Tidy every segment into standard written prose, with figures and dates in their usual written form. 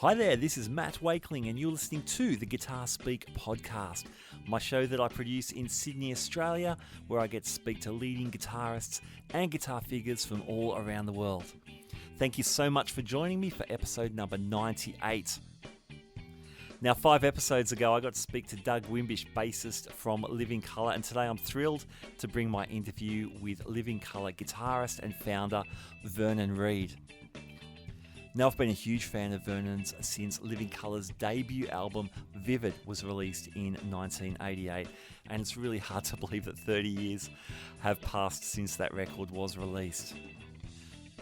Hi there, this is Matt Wakeling and you're listening to the Guitar Speak podcast, my show that I produce in Sydney, Australia, where I get to speak to leading guitarists and guitar figures from all around the world. Thank you so much for joining me for episode number 98. Now, 5 episodes ago, I got to speak to Doug Wimbish, bassist from Living Colour, and today I'm thrilled to bring my interview with Living Colour guitarist and founder Vernon Reid. Now, I've been a huge fan of Vernon's since Living Colour's debut album, Vivid, was released in 1988, and it's really hard to believe that 30 years have passed since that record was released.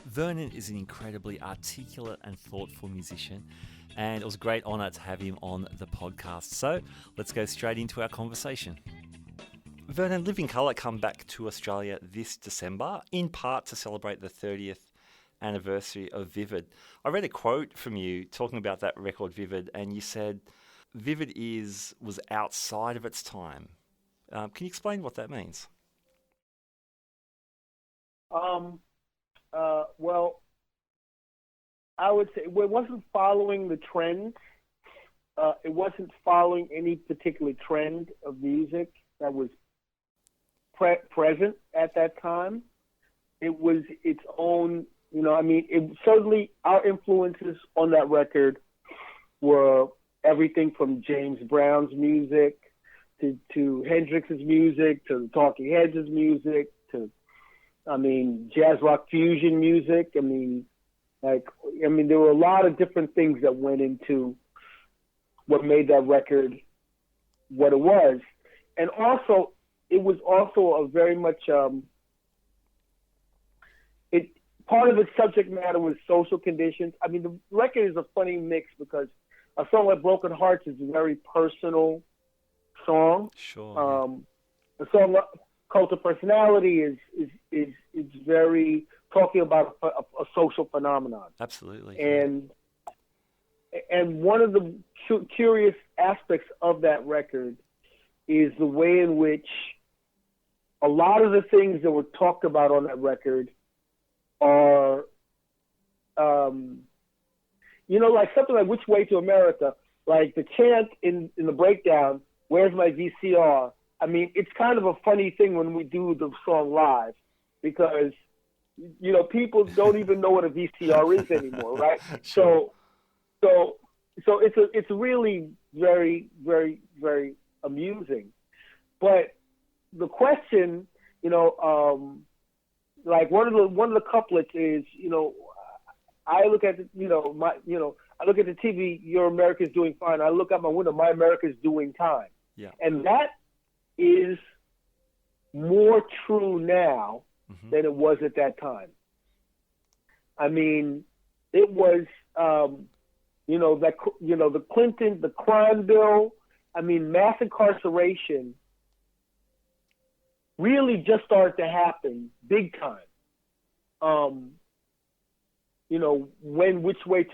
Vernon is an incredibly articulate and thoughtful musician, and it was a great honour to have him on the podcast. So, let's go straight into our conversation. Vernon, Living Colour come back to Australia this December, in part to celebrate the 30th anniversary of Vivid. I read a quote from you talking about that record Vivid, and you said Vivid was outside of its time. Can you explain what that means? Well, I would say it wasn't following the trends. It wasn't following any particular trend of music that was present at that time. It was its own. Certainly our influences on that record were everything from James Brown's music to Hendrix's music to the Talking Heads' music to, jazz rock fusion music. There were a lot of different things that went into what made that record what it was. And also, it was also a very much, part of its subject matter was social conditions. The record is a funny mix because a song like Broken Hearts is a very personal song. Sure. The song Cult of Personality is very talking about a social phenomenon. Absolutely. And one of the curious aspects of that record is the way in which a lot of the things that were talked about on that record are, like something like Which Way to America, like the chant in the breakdown, Where's My VCR? It's kind of a funny thing when we do the song live because, people don't even know what a VCR is anymore, right? Sure. So it's really very, very, very amusing. But the question, like one of the couplets is, I look at I look at the TV, Your America's doing fine. I look out my window, my America's doing time. Yeah. And that is more true now than it was at that time. It was, the Clinton, the crime bill, mass incarceration really just started to happen big time.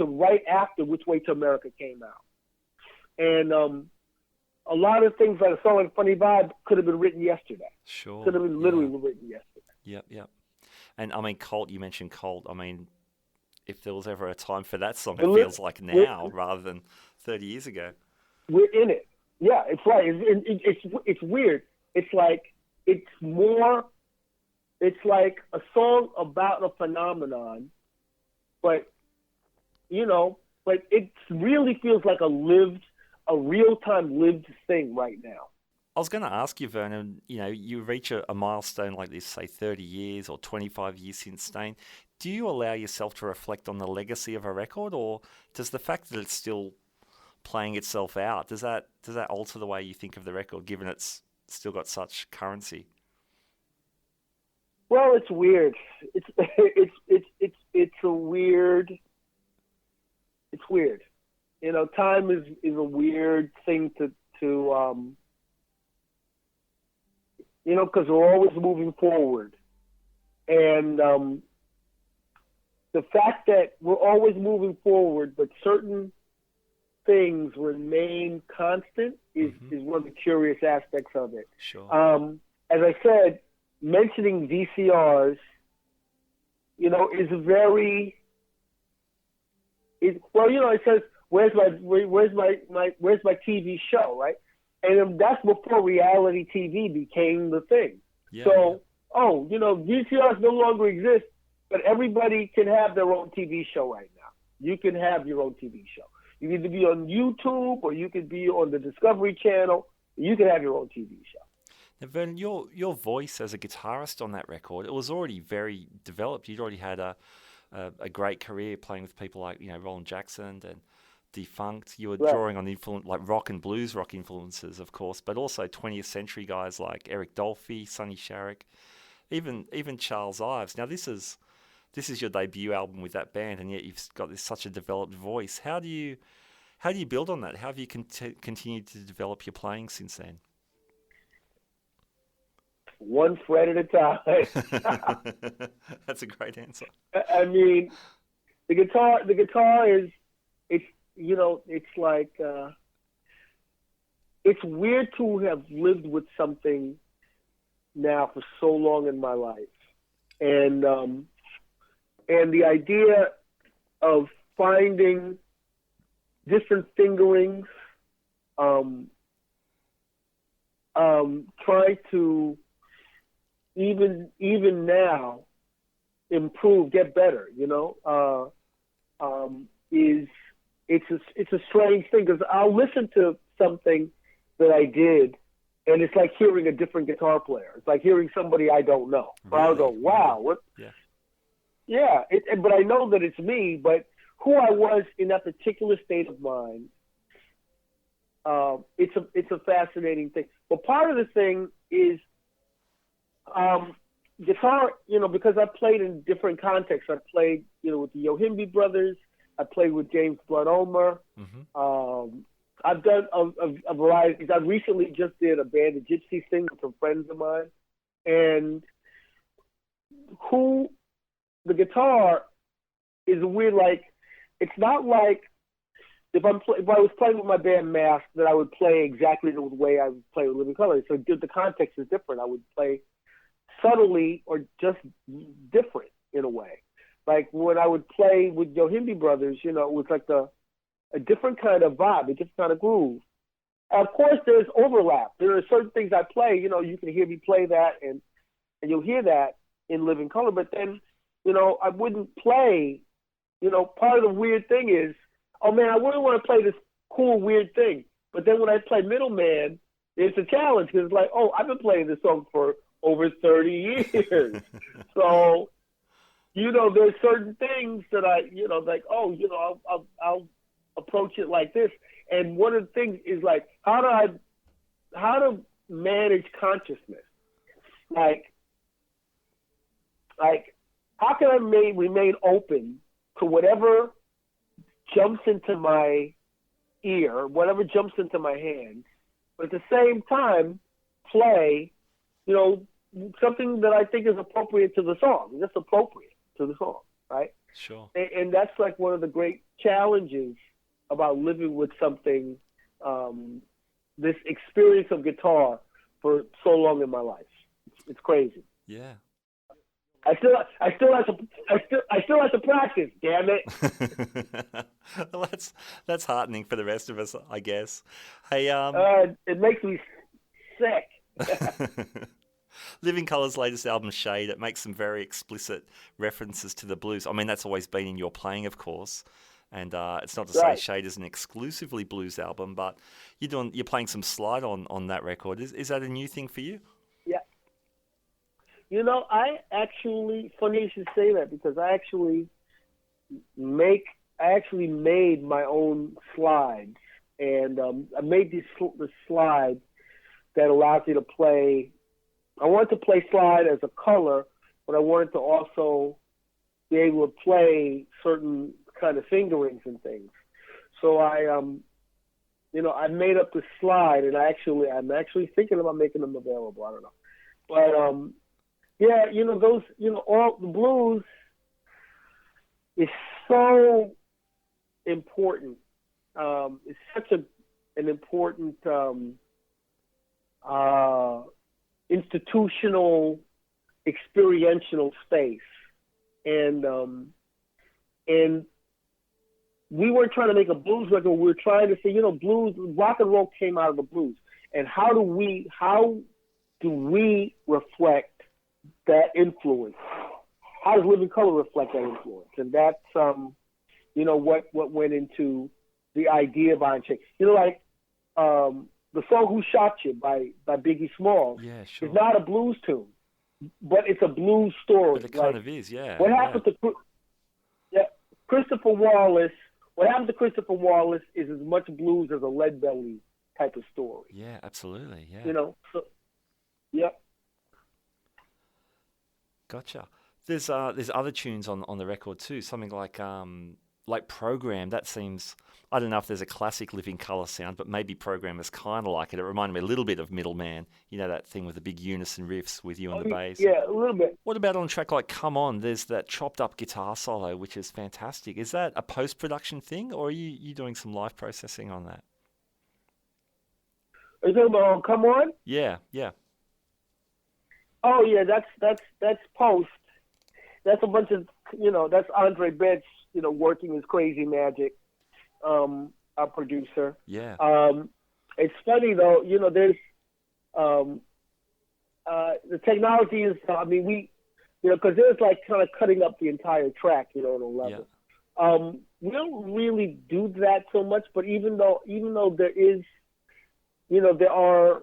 Right after Which Way to America came out. And a lot of things like a song like Funny Vibe could have been written yesterday. Sure. Could have been literally written yesterday. Yep. And Cult, you mentioned Cult. If there was ever a time for that song, it feels like now rather than 30 years ago. We're in it. Yeah, it's right. It's weird. It's like a song about a phenomenon, but it really feels like a real-time lived thing right now. I was going to ask you, Vernon, you reach a milestone like this, say 30 years or 25 years since Stain. Do you allow yourself to reflect on the legacy of a record, or does the fact that it's still playing itself out, does that alter the way you think of the record, given it's still got such currency? Well, it's weird. It's a weird. It's weird. Time is a weird thing to because we're always moving forward, and the fact that we're always moving forward, but certain things remain constant is one of the curious aspects of it. Sure. As I said, mentioning VCRs, is very, it says, where's my TV show, right? And that's before reality TV became the thing. Yeah. So, VCRs no longer exist, but everybody can have their own TV show right now. You can have your own TV show. You can either be on YouTube or you can be on the Discovery Channel. You can have your own TV show. Now, Vernon, your voice as a guitarist on that record, it was already very developed. You'd already had a great career playing with people like Roland Jackson and Defunct. You were drawing on like rock and blues rock influences, of course, but also 20th century guys like Eric Dolphy, Sonny Sharrock, even Charles Ives. Now this is your debut album with that band, and yet you've got such a developed voice. How do you build on that? How have you continued to develop your playing since then? One fret at a time. That's a great answer. I mean, the guitar is, it's like, it's weird to have lived with something now for so long in my life. And the idea of finding different fingerings, try to even now improve, get better, it's a strange thing, because I'll listen to something that I did and it's like hearing a different guitar player. It's like hearing somebody I don't know. Really? I'll go, wow, what? Yeah. But I know that it's me, but who I was in that particular state of mind, it's a fascinating thing. But part of the thing is, guitar, because I played in different contexts. I played, with the Yohimbi brothers. I played with James Blood Omer. Mm-hmm. I've done a variety. I recently just did a Band of Gypsies thing with some friends of mine. And the guitar is a weird, like, it's not like if I was playing with my band Mask, that I would play exactly the way I would play with Living Colour. So the context is different. I would play subtly or just different in a way. Like when I would play with Yohimbi brothers, it was like a different kind of vibe, a different kind of groove. Of course, there's overlap. There are certain things I play, you can hear me play that and you'll hear that in Living Colour. But then, I wouldn't play, part of the weird thing is, oh man, I wouldn't want to play this cool, weird thing. But then when I play Middleman, it's a challenge because it's like, oh, I've been playing this song for over 30 years. So, there's certain things that I, like, oh, I'll approach it like this. And one of the things is like, how to manage consciousness? Like, how can I remain open to whatever jumps into my ear, whatever jumps into my hand, but at the same time play, something that I think is appropriate to the song, just appropriate to the song, right? Sure. And that's like one of the great challenges about living with something, this experience of guitar for so long in my life. It's crazy. Yeah. I still have to practice. Damn it! Well, that's heartening for the rest of us, I guess. Hey, it makes me sick. Living Colour's latest album, Shade, it makes some very explicit references to the blues. I mean, that's always been in your playing, of course. And it's not to say Shade is an exclusively blues album, but you're playing some slide on that record. Is that a new thing for you? Yeah. I actually, funny you should say that, because I actually made my own slides, and I made this slide that allows you to play. I wanted to play slide as a color, but I wanted to also be able to play certain kind of fingerings and things. So I made up this slide, and I'm actually thinking about making them available. I don't know, but yeah, those, all the blues is so important. It's such an important institutional, experiential space, and we weren't trying to make a blues record. We were trying to say, blues, rock and roll came out of the blues, and how do we reflect that influence? How does Living Color reflect that influence? And that's what went into the idea behind Shake. The song "Who Shot You" by Biggie Smalls is not a blues tune, but it's a blues story. But it kind of is, yeah. What happened to Christopher Wallace? What happened to Christopher Wallace is as much blues as a Leadbelly type of story. Yeah, absolutely. Yeah. Yep. Gotcha. There's other tunes on the record too. Something like Program. That seems, I don't know if there's a classic Living Colour sound, but maybe Program is kind of like it. It reminded me a little bit of Middleman. That thing with the big unison riffs with you on the bass. Yeah, a little bit. What about on a track like Come On? There's that chopped up guitar solo, which is fantastic. Is that a post-production thing, or are you doing some live processing on that? Are you talking about Come On? Yeah. Oh yeah, that's post. That's a bunch of that's Andre Betts, working his crazy magic, our producer. Yeah. It's funny though, there's the technology is, because there's like kind of cutting up the entire track, on a level. Yeah. We don't really do that so much, but even though there is, there are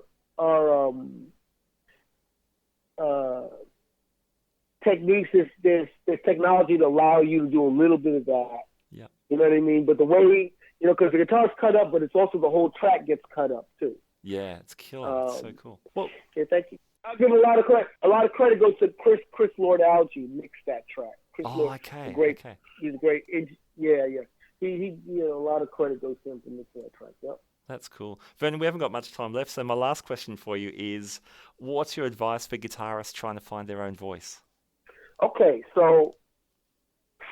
techniques, there's technology to allow you to do a little bit of that. Yeah. You know what I mean? But the way, because the guitar's cut up, but it's also the whole track gets cut up too. Yeah, it's killer. It's so cool. Well, yeah, thank you. I'll give a lot of credit. A lot of credit goes to Chris Lord Alge mixed that track. Okay. Great. Okay. He's great. Yeah. He a lot of credit goes to him for mixing that track. Yep. That's cool. Vernon, we haven't got much time left, so my last question for you is, what's your advice for guitarists trying to find their own voice? Okay, so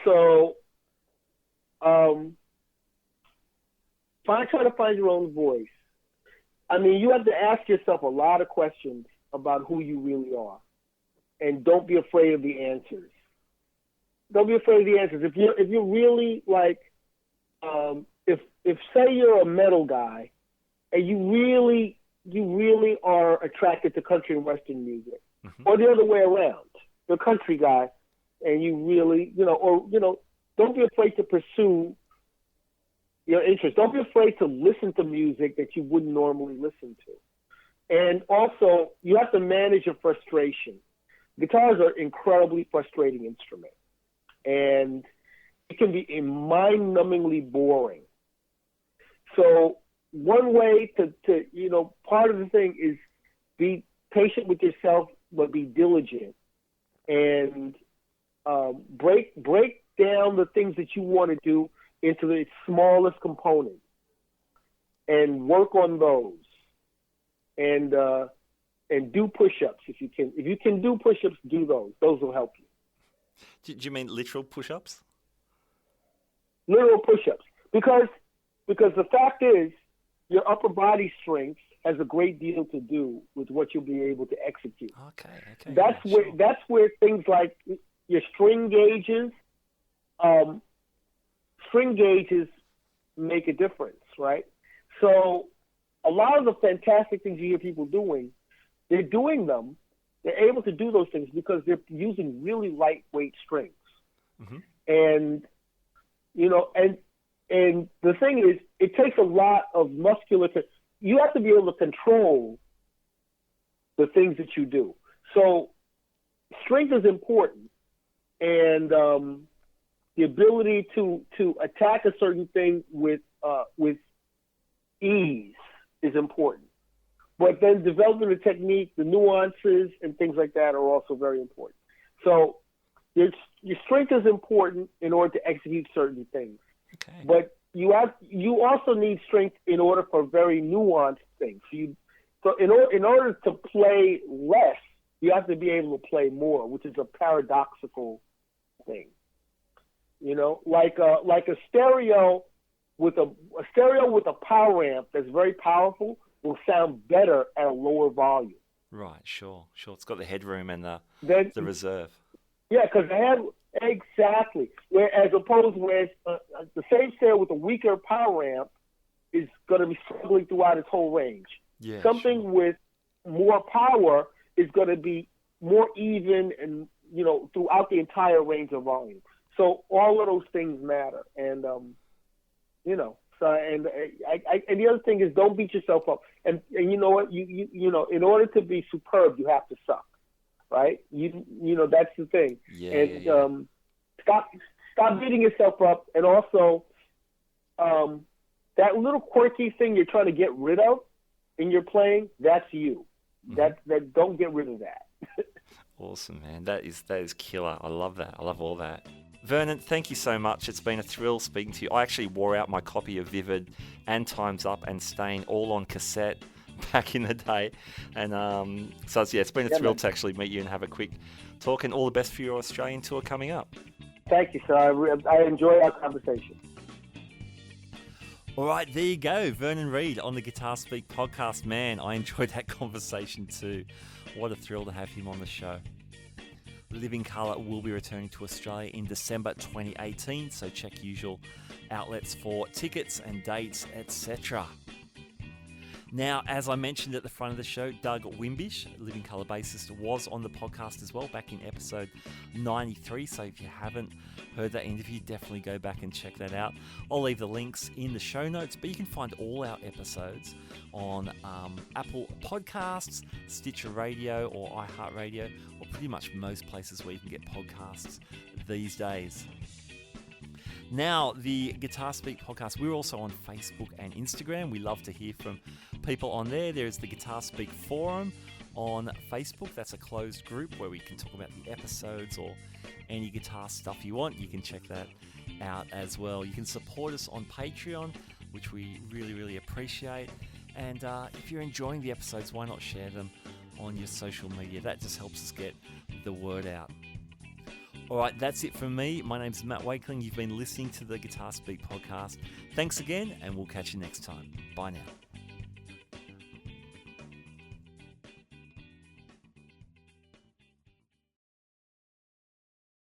try to find your own voice. You have to ask yourself a lot of questions about who you really are, and don't be afraid of the answers. Don't be afraid of the answers. If you're really like, if say you're a metal guy, and you really are attracted to country and western music, or the other way around, you're a country guy, and you really, don't be afraid to pursue your interest. Don't be afraid to listen to music that you wouldn't normally listen to. And also, you have to manage your frustration. Guitars are incredibly frustrating instrument, and it can be mind-numbingly boring. So one way to part of the thing is be patient with yourself, but be diligent, and break down the things that you want to do into its smallest components and work on those, and do push-ups if you can. If you can do push-ups, do those. Those will help you. Do you mean literal push-ups? Literal push-ups, because the fact is, your upper body strength has a great deal to do with what you'll be able to execute. Okay. That's where things like your string gauges make a difference, right? So a lot of the fantastic things you hear people doing, they're doing them. They're able to do those things because they're using really lightweight strings. Mm-hmm. And the thing is, it takes a lot of musculature. You have to be able to control the things that you do. So strength is important, and the ability to attack a certain thing with ease is important. But then developing the technique, the nuances, and things like that are also very important. So your strength is important in order to execute certain things. Okay. But you also need strength in order for very nuanced things. So in order to play less, you have to be able to play more, which is a paradoxical thing. Like a stereo with a power amp that's very powerful will sound better at a lower volume. Right, sure. It's got the headroom and the reserve. Yeah, because Exactly. Whereas the same snare with a weaker power amp is going to be struggling throughout its whole range. Yeah, Something sure. with more power is going to be more even and, throughout the entire range of volume. So all of those things matter. And, and the other thing is don't beat yourself up. And you know what, in order to be superb, you have to suck, right? That's the thing. Yeah. Stop beating yourself up. And also, that little quirky thing you're trying to get rid of in your playing, that's you. Mm-hmm. That don't get rid of that. Awesome, man. That is killer. I love that. I love all that. Vernon, thank you so much. It's been a thrill speaking to you. I actually wore out my copy of Vivid and Time's Up and Stain all on cassette back in the day. And it's been a thrill to actually meet you and have a quick talk, and all the best for your Australian tour coming up. Thank you, sir. I enjoy our conversation. All right, there you go. Vernon Reid on the Guitar Speak podcast. Man, I enjoyed that conversation too. What a thrill to have him on the show. Living Colour will be returning to Australia in December 2018, so check usual outlets for tickets and dates, etc. Now, as I mentioned at the front of the show, Doug Wimbish, Living Colour bassist, was on the podcast as well back in episode 93. So if you haven't heard that interview, definitely go back and check that out. I'll leave the links in the show notes, but you can find all our episodes on Apple Podcasts, Stitcher Radio, or iHeartRadio, or pretty much most places where you can get podcasts these days. Now, the Guitar Speak podcast, we're also on Facebook and Instagram. We love to hear from people on there. There's the Guitar Speak Forum on Facebook. That's a closed group where we can talk about the episodes or any guitar stuff you want. You can check that out as well. You can support us on Patreon, which we really, really appreciate. And if you're enjoying the episodes, why not share them on your social media? That just helps us get the word out. All right, that's it from me. My name's Matt Wakeling. You've been listening to the Guitar Speak podcast. Thanks again, and we'll catch you next time. Bye now.